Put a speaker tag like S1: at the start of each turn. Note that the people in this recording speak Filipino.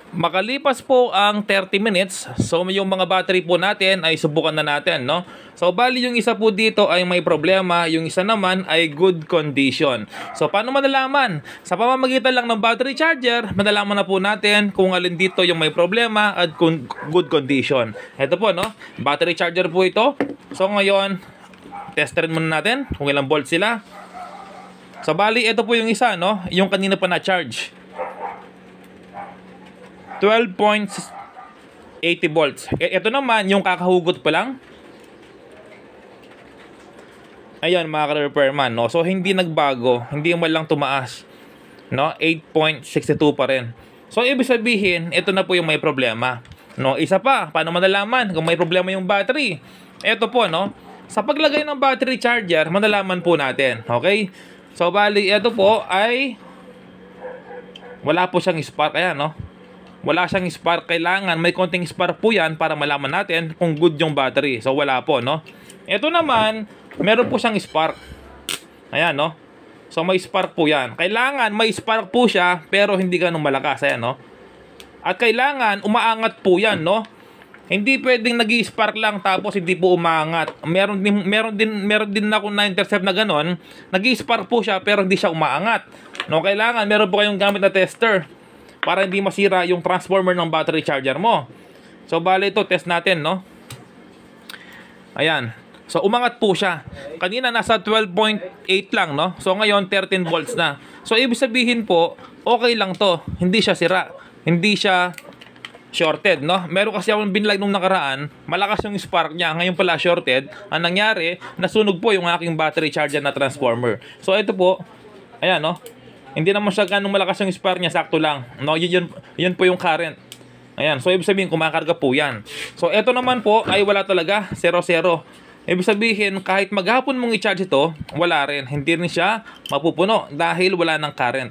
S1: Makalipas po ang 30 minutes, so yung mga battery po natin ay subukan na natin, no? So bali yung isa po dito ay may problema, yung isa naman ay good condition. So paano malalaman? Sa pamamagitan lang ng battery charger, malalaman na po natin kung alin dito yung may problema at kung good condition. Ito po, no? Battery charger po ito. So ngayon, testerin muna natin kung ilang volts sila. So bali ito po yung isa, no? Yung kanina pa na-charge. 12.80 volts. Ito naman, yung kakahugot pa lang. Ayan, mga ka-repairman, no? So, hindi nagbago. Hindi man lang tumaas. No? 8.62 pa rin. So, ibig sabihin, ito na po yung may problema. No? Isa pa, paano malalaman kung may problema yung battery? Ito po, no? Sa paglagay ng battery charger, malalaman po natin. Okay? So, bali, ito po ay wala po siyang spark. Ayan, no? Wala siyang spark. Kailangan may konting spark po yan para malaman natin kung good yung battery. So wala po, no? Ito naman, meron po siyang spark. Ayan, no? So may spark po yan. Kailangan may spark po siya pero hindi ganun malakas. Ayan, no? At kailangan umaangat po yan, no? Hindi pwedeng nag-i-spark lang tapos hindi po umaangat. Meron din ako na-intercept na ganun. Nag-i-spark po siya pero hindi siya umaangat. No, kailangan meron po kayong gamit na tester para hindi masira yung transformer ng battery charger mo. So, bali ito, test natin, no? Ayan. So, umangat po siya. Kanina, nasa 12.8 lang, no? So, ngayon, 13 volts na. So, ibig sabihin po, okay lang to. Hindi siya sira. Hindi siya shorted, no? Meron kasi akong binlag nung nakaraan, malakas yung spark niya. Ngayon pala shorted. Ang nangyari, nasunog po yung aking battery charger na transformer. So, ito po, ayan, no? Hindi naman siya ganung malakas yung spark niya, sakto lang. No, yun po yung current. Ayan, so ibig sabihin kumakarga po yan. So ito naman po ay wala talaga, 0-0. Ibig sabihin kahit maghapon mong i-charge ito, wala rin. Hindi rin siya mapupuno dahil wala ng current.